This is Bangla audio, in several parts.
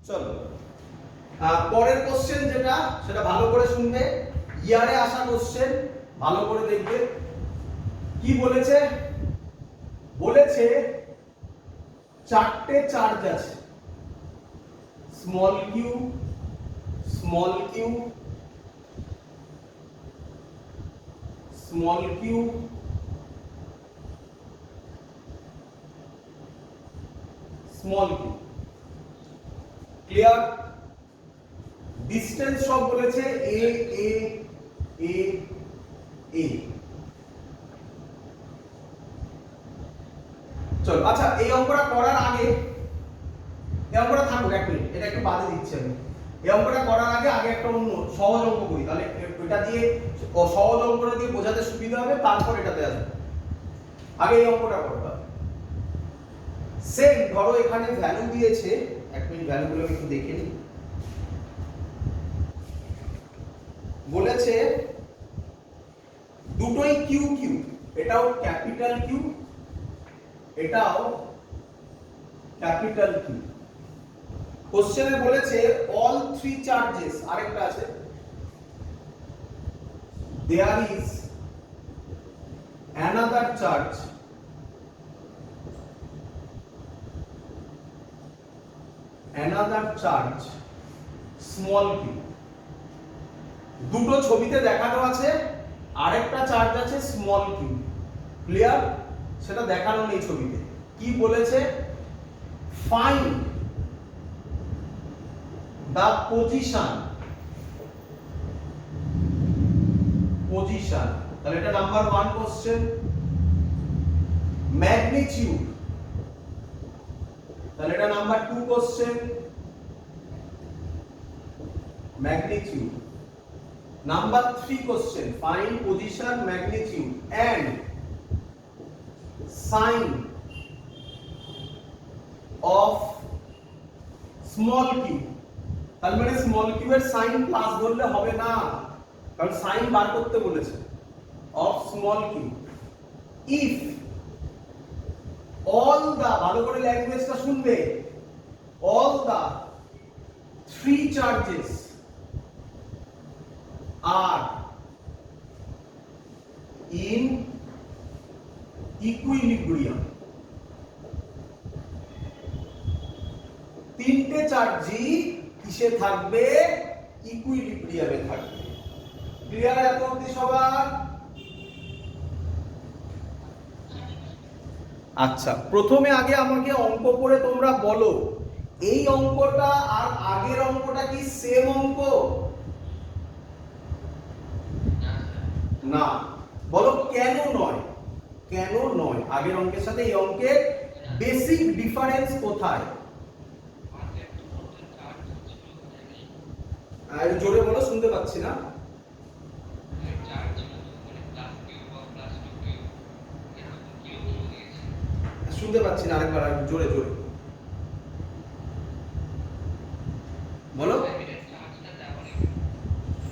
চলো পরের কোশ্চেন যেটা সেটা ভালো করে শুনবে, ইয়ারে আসা কোশ্চেন, ভালো করে দেখবে। কি বলেছে? বলেছে চারটে চার্জ আছে, small Q, small Q, small Q, small Q. Clear? Distance সব বলেছে এ এ এ এ। চলো আচ্ছা, এই অঙ্কটা করার আগে, এই অঙ্কটা থাকুক এক মিনিট, এটা একটু বাদে দিচ্ছি আমি। এই অঙ্কটা করার আগে একটা অন্য সহজ অঙ্ক করি, তাহলে এটা দিয়ে সহজ অঙ্কটা দিয়ে বোঝাতে সুবিধা হবে, তারপর এটাতে আসবে। আগে এই অঙ্কটা করতে হবে। সেম ধরো এখানে ভ্যালু দিয়েছে, এক মিনিট ভ্যালুগুলো একটু দেখে নিই। বলেছে দুটোই কিউ কিউ, এটাও ক্যাপিটাল কিউ, এটাও ক্যাপিটাল কিউ। কোশ্চেনে বলেছে অল থ্রি চার্জেস, আরেকটা আছে, there is another charge small Q. দুটো ছবিতে দেখানো আছে, আরেকটা চার্জ আছে স্মল কিউ। ক্লিয়ার? সেটা দেখানো নেই ছবিতে। কি বলেছে? ফাইন্ড the position, তাহলে এটা নাম্বার 1 কোশ্চেন। ম্যাগনিটিউড, তাহলে এটা number 2 question, magnitude. Number 3 question, find position, magnitude and sign of small Q. তার মানে স্মল কিউ এর সাইন প্লাস ধরলে হবে না, কারণ সাইন বার করতে বলেছে। Of small Q if all the, ভালো করে ল্যাঙ্গুয়েজটা শুনবে, all the three charges are in equilibrium. তিনটে চার্জই কিসে থাকবে? ইকুইলিব্রিয়ামে থাকবে। ক্লিয়ার এত অবধি সবার? আচ্ছা, প্রথমে আগে আমাকে অঙ্ক করে তোমরা বলো, এই অঙ্কটা আর আগের অঙ্কটা কি সেম অঙ্ক? না। বলো কেন নয়? কেন নয়? আগের অঙ্কের সাথে এই অঙ্কের বেসিক ডিফারেন্স কোথায়? আর জোরে বলো, শুনতে পাচ্ছি না। শুনতে পাচ্ছি না, আরেকবার জোরে জোরে বলো।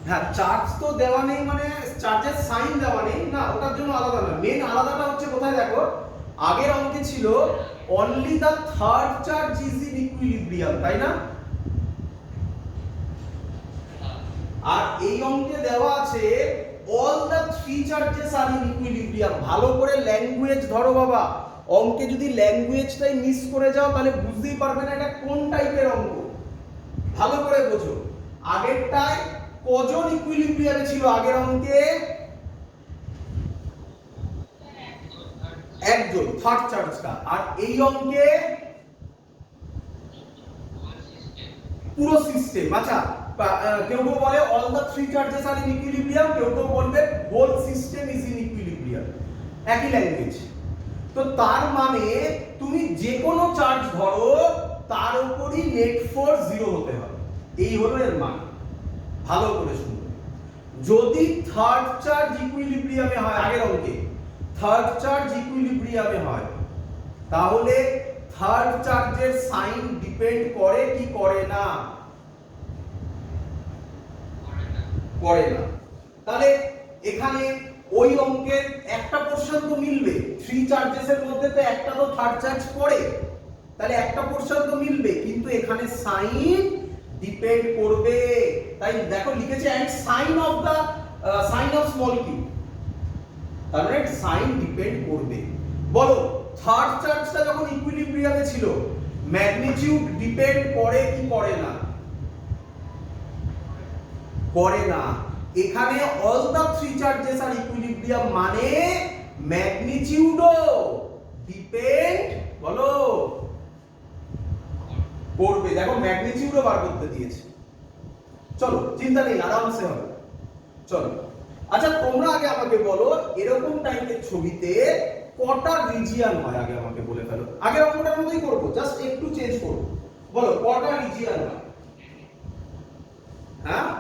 হ্যাঁ, চার্জ তো দেওয়া নেই, মানে চার্জের সাইন দেওয়া নেই না, ওটার জন্য আলাদা না। মেন আলাদাটা হচ্ছে কোথায় দেখো, আগের অঙ্কে ছিল only the third charge is in equilibrium, তাই না? আর এই অঙ্কে দেওয়া আছে all the three charges are in equilibrium. ভালো করে ল্যাঙ্গুয়েজ ধরো বাবা, অঙ্কে যদি ল্যাঙ্গুয়েজটাই মিস করে যাও তাহলে বুঝতেই পারবে না এটা কোন টাইপের অঙ্ক। ভালো করে বোঝো, আগেরটায় কজন ইকুইলিব্রিয়ামে ছিল? আগের অঙ্কে একজন, থার্ড চার্জটা। আর এই অঙ্কে পুরো সিস্টেম। আচ্ছা, কেউ কেউ বলে all the three charges are in equilibrium, কেউ কেউ বলবে whole system is in equilibrium. একই ল্যাঙ্গুয়েজ। তো তার মানে তুমি যে কোনো চার্জ ধরো, তার উপরই নেট ফোর্স 0 হতে হবে, এই হলো এর মান। ভালো করে শুনুন, যদি থার্ড চার্জ ইকুইলিব্রিয়ামে হয়, আগের অঙ্কে থার্ড চার্জ ইকুইলিব্রিয়ামে হয়, তাহলে থার্ড চার্জের সাইন ডিপেন্ড করে কি করে না? করে না। তাহলে এখানে ওই অঙ্কের একটা পোরশন তো মিলবে, থ্রি চার্জেস এর মধ্যে তো একটা তো থার্ড চার্জ পড়ে, তাহলে একটা পোরশন তো মিলবে, কিন্তু এখানে সাইন ডিপেন্ড করবে। তাই দেখো লিখেছে and sign of small Q, তার মানে সাইন ডিপেন্ড করবে। বলো থার্ড চার্জটা যখন ইকুইলিব্রিয়ামে ছিল ম্যাগনিটিউড ডিপেন্ড করে কি করে না? করে না। এখানে all the three charges are equilibrium মানে ম্যাগনিটিউডও ডিপেন্ড বলো করবে। দেখো ম্যাগনিটিউডও বার করতে দিয়েছে। চলো চিন্তা নেই, আরামসে হবে। চলো আচ্ছা তোমরা আগে আমাকে বলো এরকম টাইপের ছবিতে কটা রিজিয়ন হয়? আগে আমাকে বলে ফেলো। আগে অঙ্কটার মতোই করব, জাস্ট একটু চেঞ্জ করব। বলো কটা রিজিয়ন হয়? হ্যাঁ,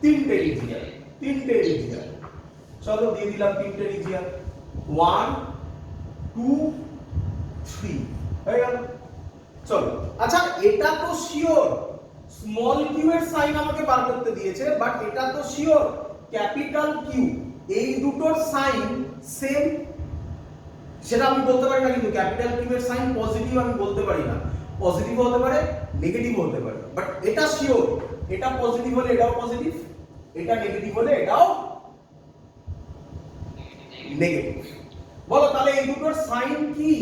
তিনটে রিজিয়ন। তিনটে রিজিয়ন, চলো দিয়ে দিলাম তিনটে রিজিয়ন। 1 2 3 হয়ে গেল। চলো আচ্ছা এটা তো শিওর স্মল কিউ এর সাইন আমাকে বার করতে দিয়েছে, বাট এটা তো শিওর ক্যাপিটাল কিউ এই দুটোর সাইন সেম। সেটা আমি বলতে পারি না, কিন্তু ক্যাপিটাল কিউ এর সাইন পজিটিভ আমি বলতে পারি না। পজিটিভ হতে পারে, নেগেটিভ হতে পারে, বাট এটা শিওর এটা পজিটিভ হলে এটাও পজিটিভ, এটা নেগেটিভ হলে এটাও নেগেটিভ। বলো তাহলে এই দুটোর সাইন কি?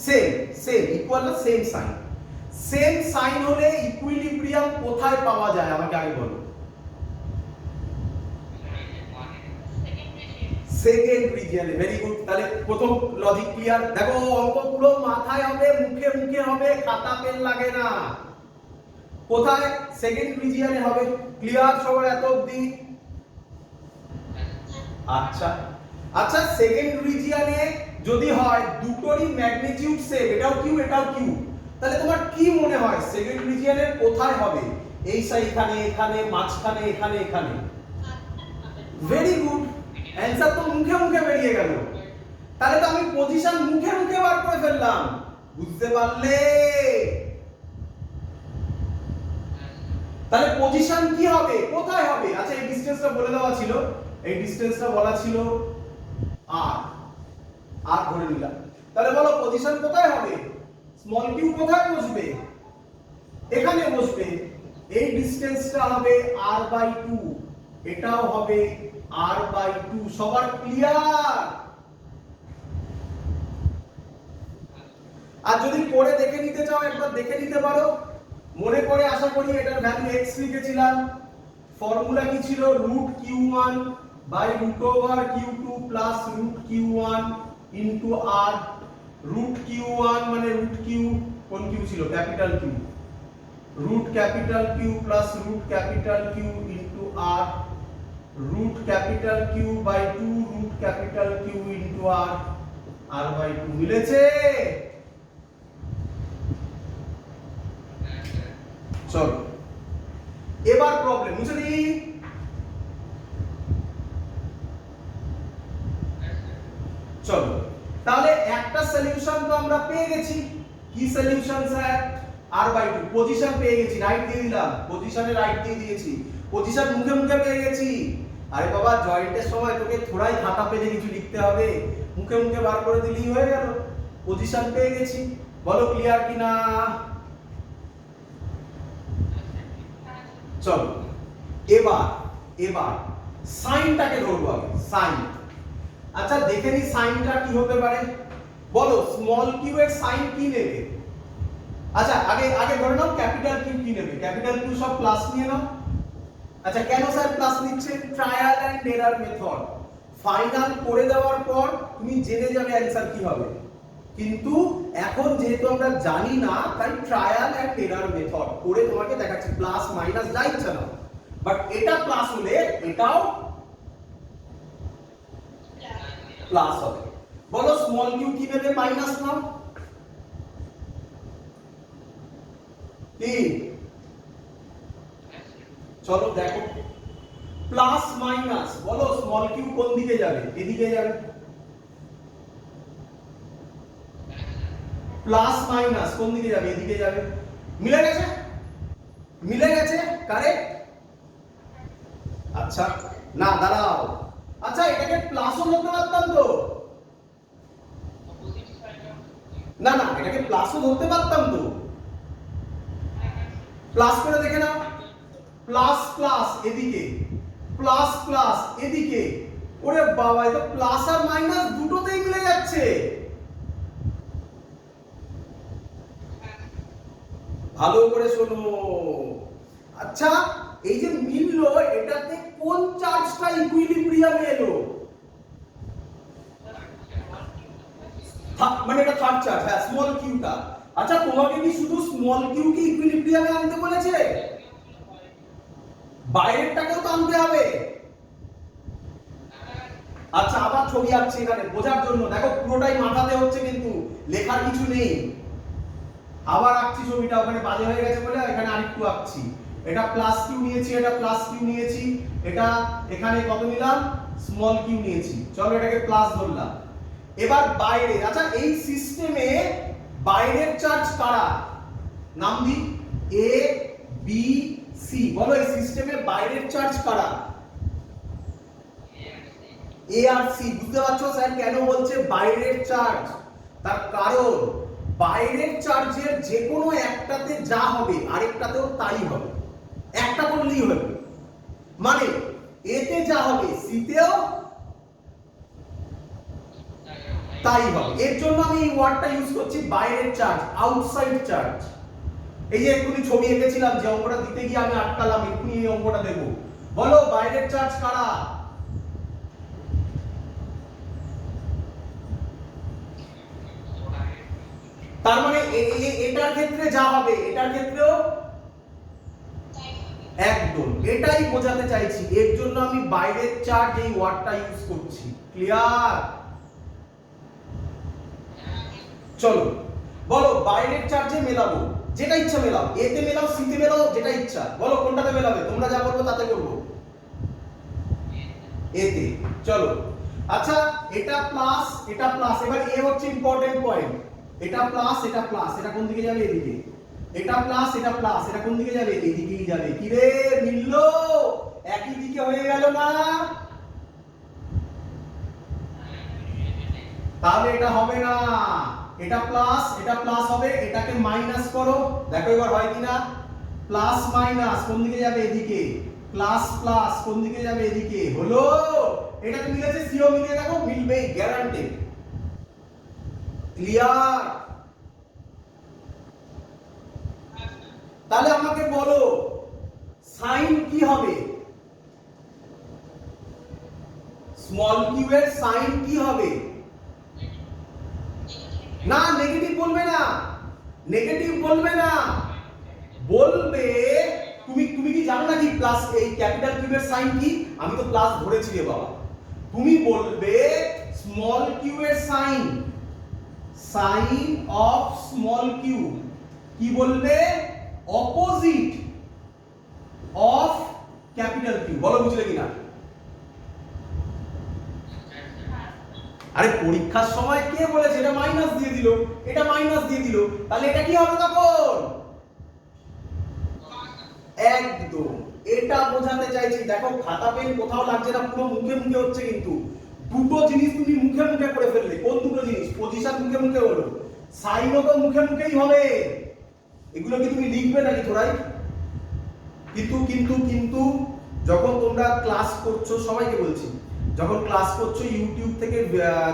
সেম সেম ইকুয়াল না সেম সাইন। সেম সাইন হলে ইকুইলিব্রিয়াম কোথায় পাওয়া যায় আমাকে আগে বলো। সেকেন্ড রিজিয়নে। Very good. তাহলে প্রথম লজিক ক্লিয়ার। দেখো অঙ্ক পুরো মাথায় হবে, মুখে মুখে হবে, খাতা পেন লাগে না। কোথায়? সেকেন্ড রিজিয়নে হবে। ক্লিয়ার সবার এত অবধি? আচ্ছা আচ্ছা সেকেন্ড রিজিয়নে যদি হয় দুটোরই ম্যাগনিটিউড সেম, এটাও কিউ এটাও কিউ, তাহলে তোমার কি মনে হয় সেকেন্ড রিজিয়নের কোথায় হবে? এই সাইড এখানে, এখানে, মাঝখানে, এখানে, এখানে। ভেরি গুড, অ্যানসার তো মুখে মুখে বেরিয়ে গেল। তাহলে তো আমি পজিশন মুখে মুখে বার করে ফেললাম, বুঝতে পারলে? তাহলে পজিশন কি হবে, কোথায় হবে? আচ্ছা এই ডিসটেন্সটা বলে দেওয়া ছিল, এই ডিসটেন্সটা বলা ছিল আর আর ধরে নিলাম। তাহলে বলো পজিশন কোথায় হবে? স্মল কিউ কোথায় বসবে? এখানে বসবে। এই ডিসটেন্সটা হবে r/2, এটাও হবে r/2। সবার ক্লিয়ার? আর যদি পড়ে দেখে নিতে চাও একবার দেখে নিতে পারো। মনে করে আশা করি এটার ভ্যালু x লিখেছিলাম। ফর্মুলা কি ছিল? √q1 √q2 plus √q1 into r। √q1 মানে √q, কোন কিউ ছিল? Capital Q. √Q plus √Q into r। √Q by 2 √Q into r, r/2 মিলেছে? চলো এবার প্রবলেম বুঝে নিই। চলো তাহলে একটা সলিউশন তো আমরা পেয়ে গেছি। কি সলিউশন স্যার? r/2। পজিশন পেয়ে গেছি, রাইট দিয়ে দিলাম। পজিশনে রাইট দিয়ে দিয়েছি। পজিশন মুখে মুখে পেয়ে গেছি। আরে বাবা জয়েন্টের সময় তোকে থোড়াই খাতা পেনে কিছু লিখতে হবে, মুখে মুখে বার করে দিলেই হয়ে গেল। পজিশন পেয়ে গেছি। বলো ক্লিয়ার কি না? চলো এবার এবার সাইনটাকে ধরবো আগে। সাইন, আচ্ছা দেখে নি সাইনটা কি হতে পারে। বলো স্মল কিউ এর সাইন কি নেবে? আচ্ছা আগে আগে ধরে নাও ক্যাপিটাল কিউ কি নেবে। ক্যাপিটাল কিউ সব প্লাস নিয়ে নাও। আচ্ছা কেন স্যার প্লাস নিচ্ছে? Trial and error method. Final করে দেওয়ার পর তুমি জেনে যাবে অ্যানসার কি হবে, কিন্তু এখন যেহেতু আমরা জানি না তাই ট্রায়াল এন্ড এরর মেথড করে তোমাকে দেখাচ্ছি। প্লাস মাইনাস যা ইচ্ছা নাও, বাট এটা প্লাস হলে এটাও প্লাস হবে। বলো স্মল কিউ কি নেবে? মাইনাস নাও। কি? চলো দেখো প্লাস মাইনাস। বলো স্মল কিউ কোন দিকে যাবে? এদিকে যাবে। প্লাস মাইনাস কোন দিকে যাবে? এদিকে যাবে। মিলে গেছে? মিলে গেছে? কারেক্ট? আচ্ছা না দাঁড়াও। আচ্ছা আচ্ছা এটাকে প্লাসও ধরতে পারতাম তো, না না এটাকে প্লাসও ধরতে পারতাম তো, প্লাস করে দেখে নাও, প্লাস প্লাস এদিকে, প্লাস প্লাস এদিকে, ওরে বাবা এটা প্লাস আর মাইনাস দুটোতেই মিলে যাচ্ছে। ভালো করে শোনো। আচ্ছা এই যে মিললো এটাতে কোন চার্জটা ইকুইলিব্রিয়ামে এলো? মানে এটা থার্ড চার্জ, হ্যাঁ স্মল কিউটা। আচ্ছা তোমাকে কি শুধু স্মল কিউ কি ইকুইলিব্রিয়ামে আনতে বলেছে? বাইরেরটাকেও তো আনতে হবে। আচ্ছা আবার ছবি আঁকছি এখানে বোঝার জন্য, দেখো পুরোটাই মাথাতে হচ্ছে কিন্তু লেখার কিছু নেই। আবার আঁকছি ছবিটা, ওখানে বাজে হয়ে গেছে বলে এখানে আরেকটু আঁকছি। এটা প্লাস কিউ নিয়েছি, এটা প্লাস কিউ নিয়েছি, এটা এখানে কত নিলাম? স্মল কিউ নিয়েছি। চলো এটাকে প্লাস ধরলাম। এবার বাইরে, আচ্ছা এই সিস্টেমে বাইরের চার্জ কারা? নাম দি এ বি সি। বলো এই সিস্টেমে বাইরের চার্জ কারা? এ আর সি। বুঝতে পারছো স্যার কেন বলছে বাইরের চার্জ? তার কারণ বাইরের চার্জের যে কোনো একটাতে যা হবে আরেকটাতেও তাই হবে, একটা করলেই হবে। মানে এতে যা হবে সিতেও তাই হবে। এর জন্য আমি এই ওয়ার্ডটা ইউজ করছি বাইরের চার্জ, আউটসাইড চার্জ। এই যে এক্ষুনি ছবি এঁকেছিলাম, যে অঙ্কটা দিতে গিয়ে আমি আটকালাম, এক্ষুনি এই অঙ্কটা দেবো। বলো বাইরের চার্জ কারা? তার মানে এটার ক্ষেত্রে যা হবে এটার ক্ষেত্রেও একদম, এটাই বোঝাতে চাইছি। এর জন্য আমি বাইরের চার্জ এই ওয়ার্ডটা ইউজ করছি। ক্লিয়ার? চলো বলো বাইরের চার্জে মেলাবো, যেটা ইচ্ছা মেলাও, এতে মেলাও সিতে মেলাও, যেটা ইচ্ছা। বলো কোনটাতে মেলাবে? তোমরা যা বলবো তাতে করবো। এতে। চলো আচ্ছা এটা প্লাস এটা প্লাস, এবার এ হচ্ছে ইম্পর্টেন্ট পয়েন্ট। এটা প্লাস এটা প্লাস, এটা কোন দিকে যাবে? এদিকে। এটা প্লাস এটা প্লাস, এটা কোন দিকে যাবে? এদিকেই যাবে। কি রে মিললো? একই দিকে হয়ে গেল না? তাহলে এটা হবে না। এটা প্লাস হবে, এটাকে মাইনাস করো, দেখো এবার হয় কিনা। প্লাস মাইনাস কোন দিকে যাবে? এদিকে। প্লাস প্লাস কোন দিকে যাবে? এদিকে। হলো? এটাকে মিলেছে, সিও মিলিয়ে দেখো, মিলবেই, গ্যারান্টি। ক্লিয়ার? তাহলে আমাকে বলো সাইন কি হবে? স্মল কিউ এর সাইন কি হবে? না নেগেটিভ বলবে না, নেগেটিভ বলবে না, বলবে তুমি কি জানো নাকি প্লাস এই ক্যাপিটাল কিউ এর সাইন কি? আমি তো প্লাস ধরেছি রে বাবা। তুমি বলবে স্মল কিউ এর sign, sign of small Q কি বলবে? Opposite of capital Q. বলো বুঝলে কিনা? আরে পরীক্ষার সময় কে বলেছে এটা মাইনাস দিয়ে দিল, এটা মাইনাস দিয়ে দিল, তাহলে এটা কি হবে তখন? একদম এটা বোঝাতে চাইছি। দেখো খাতা পেন কোথাও লাগছে না, পুরো মুখে মুখে হচ্ছে। কিন্তু দুটো জিনিস তুমি মুখে মুখে করে ফেললে। কোন দুটো জিনিস? পজিশন মুখে মুখে হলো, সাইনও তো মুখে মুখেই হবে। এগুলো কি তুমি লিখবে নাকি তোরাই? কিন্তু কিন্তু কিন্তু যখন তোমরা ক্লাস করছো, সবাইকে বলছি, যখন ক্লাস করছো ইউটিউব থেকে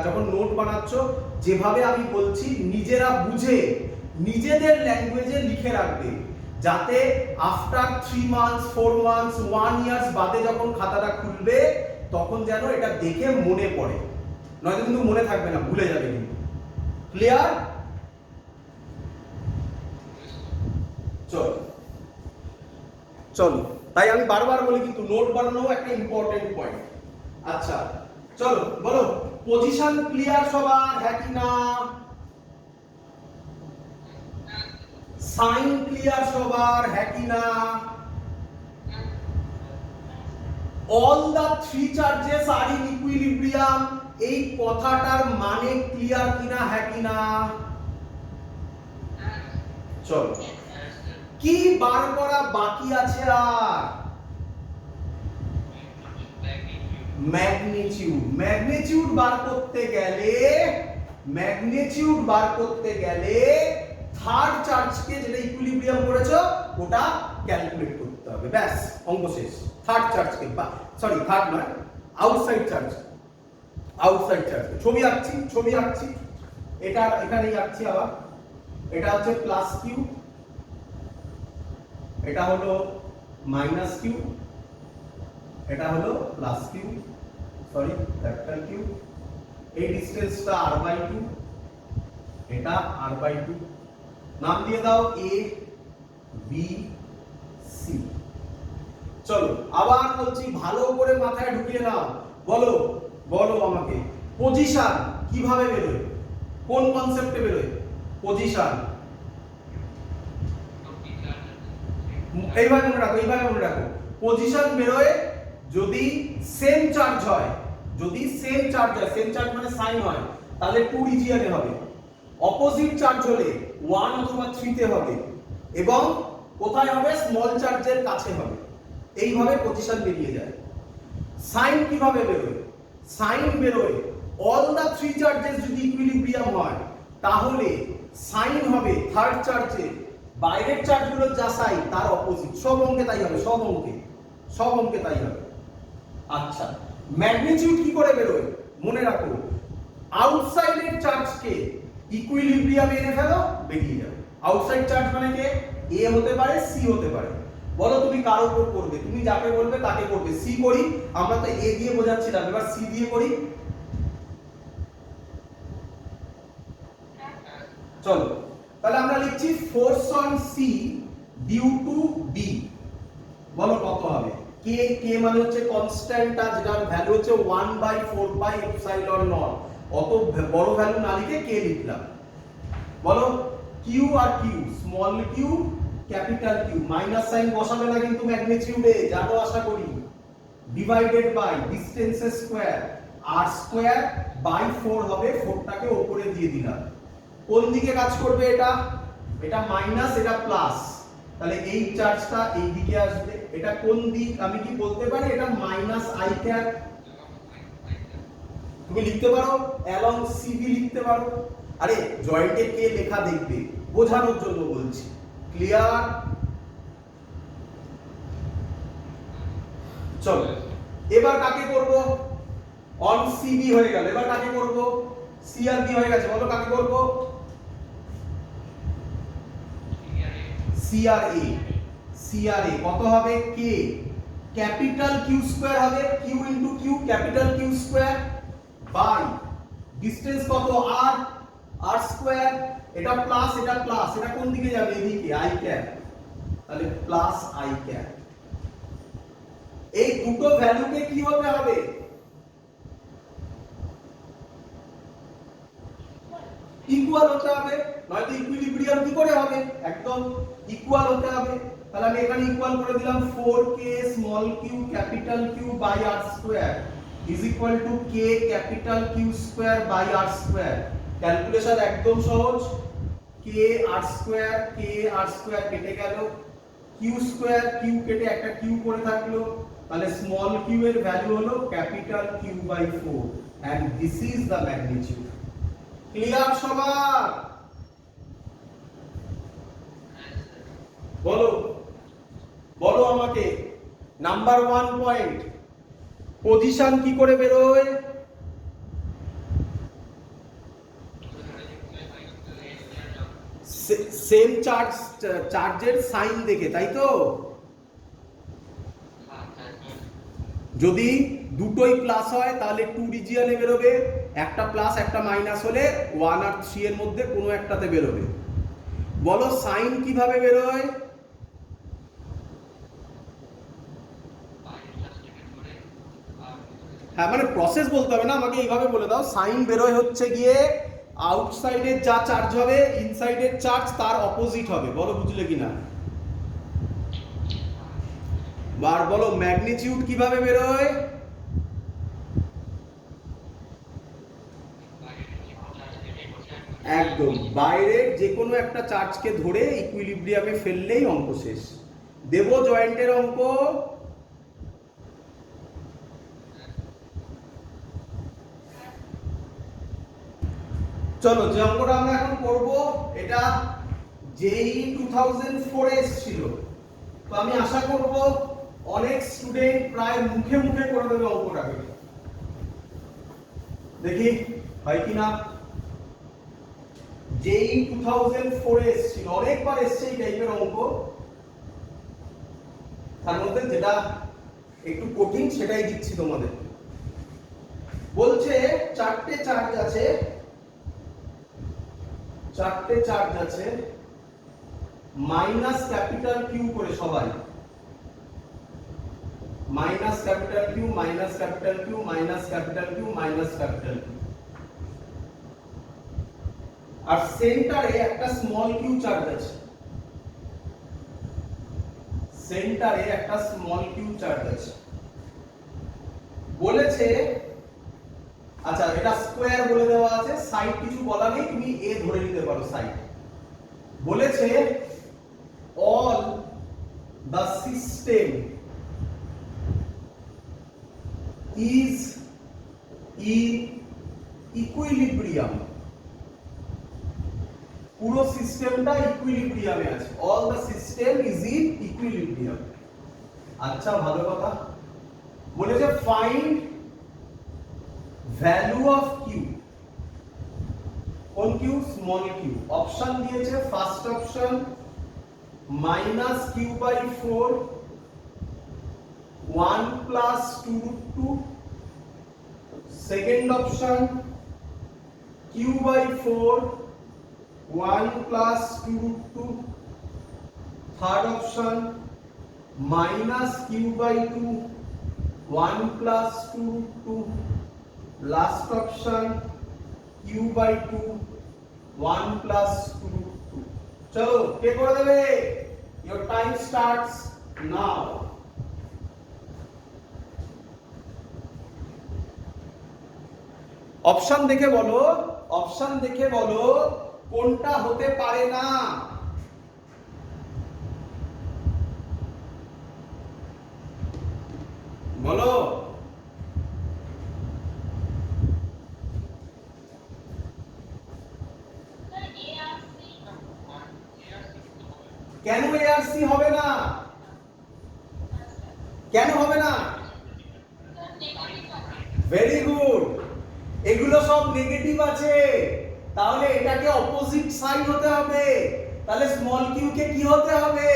যখন নোট বানাচ্ছো, যেভাবে আমি বলছি নিজেরা বুঝে নিজেদের ল্যাঙ্গুয়েজে লিখে রাখবে, যাতে আফটার 3 মান্থস 4 মান্থস 1 ইয়ার্স বাদে যখন খাতাটা খুলবে তখন যেন এটা দেখে মনে পড়ে, নয়তো কিন্তু মনে থাকবে না, ভুলে যাবে কিন্তু। ক্লিয়ার? চলো চলো, তাই আমি বারবার বলি কিন্তু নোট বানানো একটা ইম্পর্টেন্ট পয়েন্ট। আচ্ছা চলো বলো পজিশন ক্লিয়ার সবার? হ্যাঁ কি না? সাইন ক্লিয়ার সবার? হ্যাঁ কি না? All the three charges are in equilibrium, এই কথাটার মানে ক্লিয়ার কিনা? হ্যাঁ কি না? চলো কি বার করা বাকি আছে আর? ম্যাগনিটিউড বার করতে গেলে থার্ড চার্জকে যেটা ইকুইলিব্রিয়াম করেছো ওটা ক্যালকুলেট করতে হবে, ব্যাস অঙ্ক শেষ। থার্ড চার্জকে সরি থার্ড নয়, আউটসাইড চার্জ ছবি আঁকছি এটা এখানেই আঁকছি আবার। এটা হচ্ছে প্লাস কিউ, এটা হলো মাইনাস কিউ, এটা হলো plus Q, sorry capital Q. এই ডিসটেন্সটা r/2, এটা r/2। নাম দিয়ে দাও a b c। চলো আবার বলছি, ভালো করে মাথায় ঢুকিয়ে নাও। বলো আমাকে পজিশন কিভাবে বেরোয়, কোন কনসেপ্টে বেরোয় পজিশন? এইভাবে মনে রাখো পজিশন বেরোয় যদি সেম চার্জ হয়, সেম চার্জ মানে সাইন হয়, তাহলে 2 রিজিয়নে হবে। অপোজিট চার্জ হলে 1 অথবা 3 তে হবে, এবং কোথায় হবে? স্মল চার্জের কাছে হবে। এইভাবে পজিশন বেরিয়ে যায়। সাইন কিভাবে বেরোয়? সাইন বেরোয় অল দা 3 চার্জেস যদি ইকুইলিব্রিয়াম হয়, তাহলে সাইন হবে থার্ড চার্জে বাইরের চার্জগুলোর যা সাইন তার অপোজিট। সব অঙ্কে তাই হবে। আচ্ছা, ম্যাগনিটিউড কি করে বেরোয়? মনে রাখো, আউটসাইডের চার্জকে ইকুইলিব্রিয়ামে এনে ফেলো, বেরিয়ে যাবে। আউটসাইড চার্জ মানে কে? এ হতে পারে, সি হতে পারে। বলো তুমি কার উপর করবে? তুমি যাকে বলবে তাকে করবে। সি করি, আমরা তো এ দিয়ে বোঝাচ্ছিলাম, এবার সি দিয়ে করি। চলো তাহলে আমরা লিখছি force on C due to B. বলো কত হবে? কে মানে হচ্ছে কনস্ট্যান্ট, যেটার ভ্যালু হচ্ছে 1/4πε0। অত বড় ভ্যালু না লিখে কে লিখলাম। বলো কিউ আর Q, small Q capital Q, minus sign বসাবে না কিন্তু ম্যাগনিটিউডে, জানো আশা করি। Divided by distance square, r²/4 হবে, 4টাকে উপরে দিয়ে দিলাম। কোন দিকে কাজ করবে এটা মাইনাস, এটা প্লাস, তাহলে এই চার্জটা এই দিকে আসবে। এটা কোন দিক আমি কি বলতে পারি? এটা মাইনাস i ক্যাপ। তুমি লিখতে পারো অ্যালং সিবি লিখতে পারো। আরে জয়েন্টে কে লেখা দেখবে, বোঝানোর জন্য বলছি। ক্লিয়ার? চলো এবার কাকে করব? অন সিবি হয়ে গেল, এবার কাকে করব? সি আর বি হয়ে গেছে, বলো কাকে করব? সি আর এ কত হবে? কে ক্যাপিটাল কিউ স্কয়ার হবে, Q into Q capital Q square, by distance কত? R square. এটা প্লাস, এটা কোন দিকে যাবে? এদিকে, আই ক্যাপ, তাহলে প্লাস আই ক্যাপ। এই দুটো ভ্যালুকে কি হতে হবে? ইকুয়াল হতে হবে, নয়তো ইকুইলিব্রিয়াম কি করে হবে? একদম ইকুয়াল হতে হবে। তাহলে আমি এখানে ইকুয়াল করে দিলাম 4k small Q capital Q by r square is equal to k capital Q square by r square. Calculation একদম সহজ। k r স্কয়ার কেটে গেল, কিউ স্কয়ার কিউ কেটে একটা কিউ করে থাকলো, তাহলে স্মল কিউ এর ভ্যালু হলো capital Q by 4 and this is the magnitude. Clear সবার? বলো আমাকে নাম্বার 1 পয়েন্ট, পজিশন কি করে বেরোয়? সেম চার্জের সাইন দেখে, তাই তো? যদি দুটোই প্লাস হয় তাহলে 2 রিজিয়নে বেরোবে, একটা প্লাস একটা মাইনাস হলে 1 আর 3 এর মধ্যে কোনো একটাতে বেরোবে। বলো সাইন কিভাবে বেরোয়? হ্যাঁ মানে প্রসেস বলতে হবে না, আমাকে এইভাবে বলে দাও। সাইন বেরোয় হচ্ছে গিয়ে আউটসাইডের যা চার্জ হবে ইনসাইডের চার্জ তার অপোজিট হবে। বলো বুঝলে কিনা? বার বলো ম্যাগনিটিউড কিভাবে বেরোয়? একদম বাইরের যে কোনো একটা চার্জকে ধরে ইকুইলিব্রিয়ামে ফেললেই অঙ্ক শেষ। দেব জয়েন্টের অঙ্ক? চলো যে অঙ্কটা আমরা এখন করব এটা জেই 2004 এ এসেছিল, তো আমি আশা করব অনেক স্টুডেন্ট প্রায় মুখে মুখে করে দেবে অঙ্কটাকে। দেখি হয় কিনা। জেই 2004 এ এসেছিল, অনেকবার এসছে এই টাইপের অঙ্ক, তার মধ্যে যেটা একটু কঠিন সেটাই দিচ্ছি তোমাদের। বলছে চারটে চার্জ আছে মাইনাস ক্যাপিটাল কিউ করে, সবাই minus capital Q minus capital Q minus capital Q minus capital Q, আর সেন্টারে একটা স্মল কিউ চার্জ আছে, সেন্টারে একটা স্মল কিউ চার্জ আছে। বলেছে আচ্ছা এটা স্কয়ার বলে দেওয়া আছে, সাইড কিছু বলা নেই, তুমি এ ধরে নিতে পারো সাইড। বলেছে all the system is in equilibrium, পুরো সিস্টেমটা ইকুইলিব্রিয়ামে আছে, all the system is in equilibrium. আচ্ছা ভালো কথা। বলেছে ফাইন্ড ভ্যালু অফ কিউ, কোন কিউ? Small Q. অপশন দিয়েছে, first option minus Q by 4 1 plus 2√2, second option Q by 4 1 plus 2√2, third option minus Q by 2 1 plus 2√2, last option Q by 2 1 plus 2√2। চলো কে করে দেবে? your time starts now। Option দেখে বলো, অপশন দেখে বলো কোনটা হতে পারে না। বলো কেন এআরসি হবে না? কেন হবে না? ভেরি গুড, এগুলো সব নেগেটিভ আছে, তাহলে এটাকে অপোজিট সাইড হতে হবে। তাহলে স্মল কিউ কে কি হতে হবে?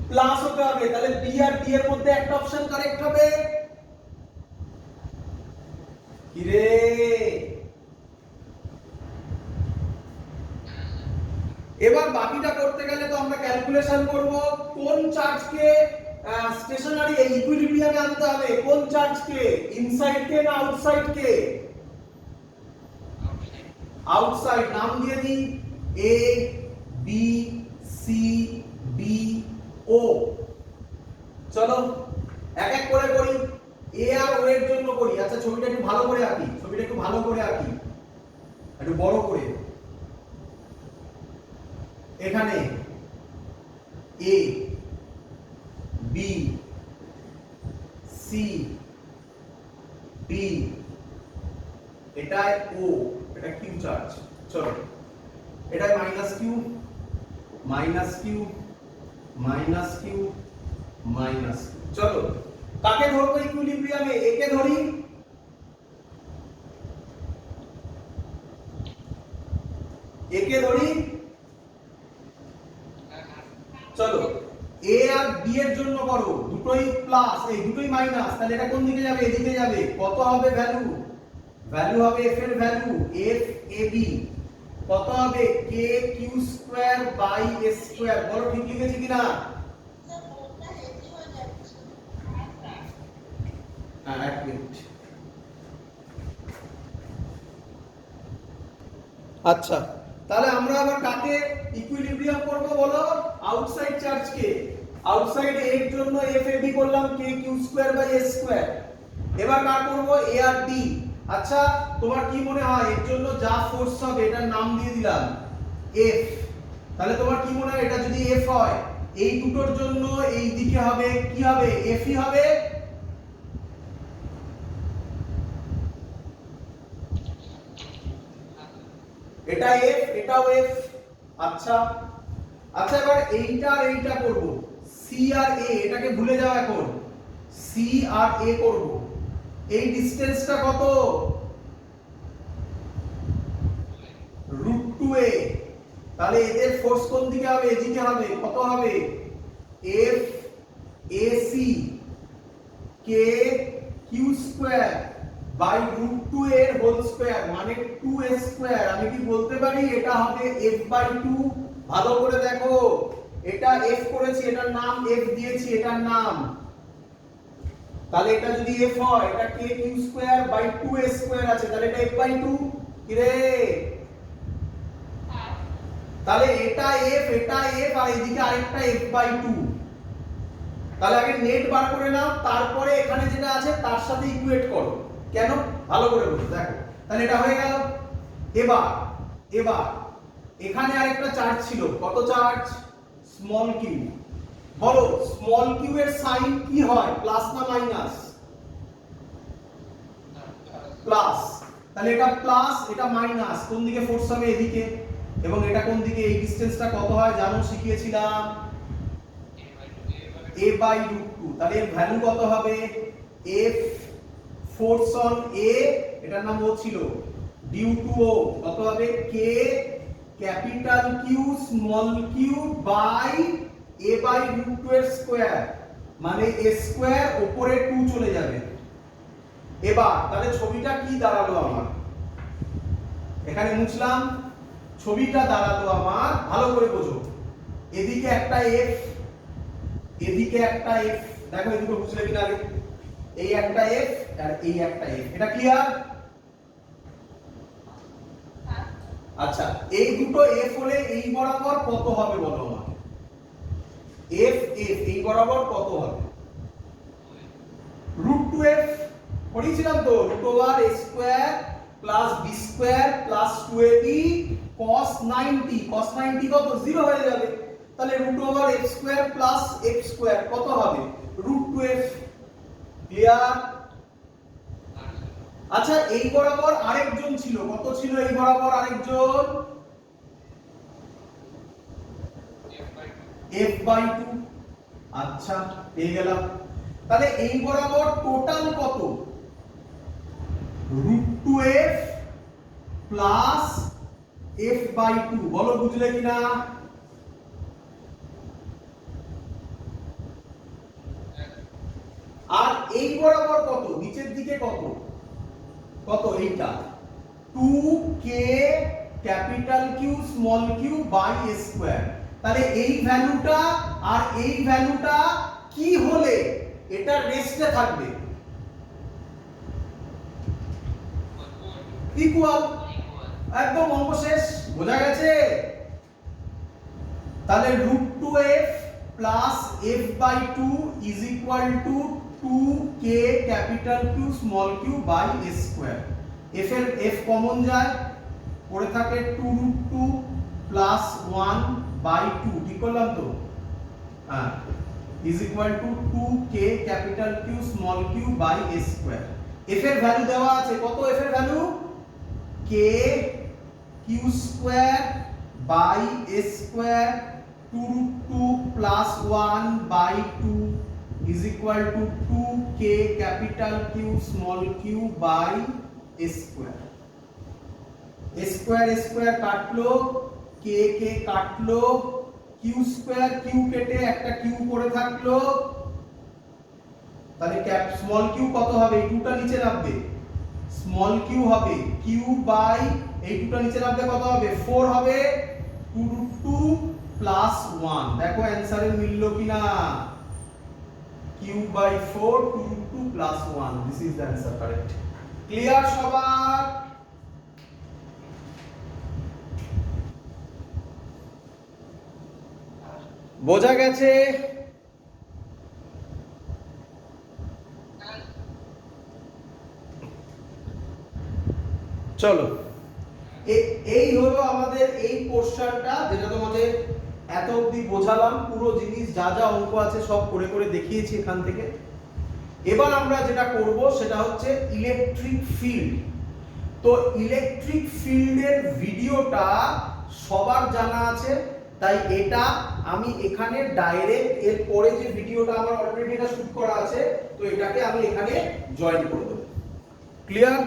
প্লাস হতে হবে। তাহলে বি আর ডি এর মধ্যে একটা অপশন কারেক্ট হবে। কি রে? এবার বাকিটা করতে গেলে তো আমরা ক্যালকুলেশন করব কোন চার্জকে স্টেশনারি ইকুইলিব্রিয়ামে আনতে হবে, কোন চার্জকে, ইনসাইড কে না আউটসাইড কে? আউটসাইড। নাম দিয়ে দিই এ বি সি ডি ও। চলো এক এক করে করি, এ আর ও এর জন্য করি। আচ্ছা ছবিটা একটু ভালো করে আঁকি, ছবিটা একটু ভালো করে আঁকি, একটু বড় করে। এখানে এ বি সি ডি, এটা ও, এটা কিউ চার্জ। চলো এটা minus Q minus Q minus Q minus. চলো কাকে ধরবো ইকুইলিব্রিয়ামে? একে ধরি। একে ধরি। চলো এ আর বি এর জন্য করো, দুটোই প্লাস, এই দুটোই মাইনাস, তাহলে এটা কোন দিকে যাবে? এদিকে যাবে। কত হবে ভ্যালু? ভ্যালু হবে এফ এর ভ্যালু এফ এ বি কত হবে? K Q square by A square. বলো ঠিক লিখেছি কিনা? হ্যাঁ এক মিনিট। আচ্ছা তাহলে আমরা আবার কাকে ইকুইলিব্রিয়াম করব বলো? আউটসাইড চার্জকে। আউটসাইড এর জন্য এফ এ বি করলাম K Q square by A square. এবার কার করব? এ আর ডি। আচ্ছা তোমার কি মনে হয় এর জন্য যা ফোর্স হবে এটার নাম দিয়ে দিলাম এফ। তাহলে তোমার কি মনে হয় এটা যদি এফ হয় এই দুটোর জন্য এই দিকে হবে কি হবে? এফই হবে। এটা এফ, এটাও এফ। আচ্ছা আচ্ছা, এবার এইটা আর এইটা করব, সি আর এ, এটাকে ভুলে যাও এখন, সি আর এ করব। এই ডিসটেন্সটা কত? √2a। তাহলে এদের ফোর্স কোন দিকে হবে? এদিকে হবে। কত হবে? F A C K Q square by √2a এর হোল স্কয়ার, মানে 2a স্কয়ার। আমি কি বলতে পারি এটা হবে f/2? ভালো করে দেখো, এটা f করেছি, এটার নাম f দিয়েছি, এটার নাম। তাহলে এটা যদি f হয়, এটা k Q square by 2a square আছে, তাহলে এটা f/2 কি রে? তাহলে এটা f, এটা f, আর এদিকে আরেকটা f/2। তাহলে আগে নেট বার করে নাও, তারপরে এখানে যেটা আছে তার সাথে ইকুয়েট করো। কেন? ভালো করে বুঝো, দেখো। তাহলে এটা হয়ে গেল। এবার এবার এখানে আরেকটা চার্জ ছিল, কত চার্জ? Small Q. বলো স্মল কিউ এর সাইন কি হয়, প্লাস না মাইনাস? প্লাস। তাহলে এটা প্লাস, এটা মাইনাস, কোন দিকে ফোর্স হবে? এদিকে। এবং এটা কোন দিকে? এই ডিসটেন্সটা কত হয় জানো, শিখিয়েছিলাম, a/√2। তাহলে এর ভ্যালু কত হবে? f ফোর্স অন a, এটার নাম ও ছিল, ডিউ টু ও, কত হবে? k capital Q small Q by a/√2 এর স্কয়ার, মানে a স্কয়ার উপরে 2 চলে যাবে। এবার তাহলে ছবিটা কি দাঁড়ালো আমার? এখানে মুছলাম, ছবিটা দাঁড়ালো আমার, ভালো করে বোঝো, এদিকে একটা f, এদিকে একটা f। দেখো এই দুটো বুঝলে কিনা আগে? এই একটা f আর এই একটা f। এটা ক্লিয়ার? আচ্ছা, এই দুটো f হলে এই বরাবর কত হবে বলো আমাকে? f f এই বরাবর কত হবে? √2f পড়িয়েছিলাম তো, √a square plus b square plus 2ab cos 90। cos 90 কত? 0 হয়ে যাবে। তাহলে √f square plus f square কত হবে? √2f। ক্লিয়ার? আচ্ছা, এই বরাবর আরেকজন ছিল, কত ছিল এই বরাবর আরেকজন? f/2। আচ্ছা, পেয়ে গেলাম। তাহলে এই বরাবর টোটাল কত? √2f plus f/2। বলো বুঝলে কিনা? আর এই বরাবর কত? নিচের দিকে কত? কত এইটা? 2k capital Q small Q by a square. তাহলে এই ভ্যালুটা আর এই ভ্যালুটা কি হলে এটা রেস্টে থাকবে? ইকুয়াল। একদম অঙ্ক শেষ, বোঝা গেছে? তাহলে √2f plus f/2 is equal to 2k capital Q small Q by a square. f এর f কমন যায়, পড়ে থাকে 2√2 প্লাস 1/2। ঠিক করলাম তো? হ্যাঁ, is equal to 2k capital Q small Q by a square. f এর ভ্যালু দেওয়া আছে, কত f এর ভ্যালু? k Q square by a square 2√2 plus 1/2 is equal to 2k capital Q small q by a square। a square কাটলো, k কাটলো, q স্কয়ার q কেটে একটা q পড়ে থাকলো। তাহলে স্মল q কত হবে? এই টুটা নিচে নামবে, স্মল q হবে q বাই এই টুটা নিচে নামবে, কত হবে? 4 হবে। 2√2 প্লাস 1। দেখো অ্যানসারে মিললো কিনা? q by 4 2√2 plus 1, this is the answer, correct? clear সবার? বোঝা গেছে? চলো, এই হলো আমাদের এই পোরশনটা, যেটা তোমাদের এত অবধি বোঝালাম। পুরো জিনিস যা যা অঙ্ক আছে সব করে করে দেখিয়েছি এখান থেকে। এবার আমরা যেটা করব সেটা হচ্ছে ইলেকট্রিক ফিল্ড। তো ইলেকট্রিক ফিল্ডের ভিডিওটা সবার জানা আছে, তাই এটা আমি এখানে ডাইরেক্ট এর পরে যে ভিডিওটা আমার অলরেডি এটা শুট করা আছে, তো এটাকে আমি এখানে জয়েন করে দেব। ক্লিয়ার?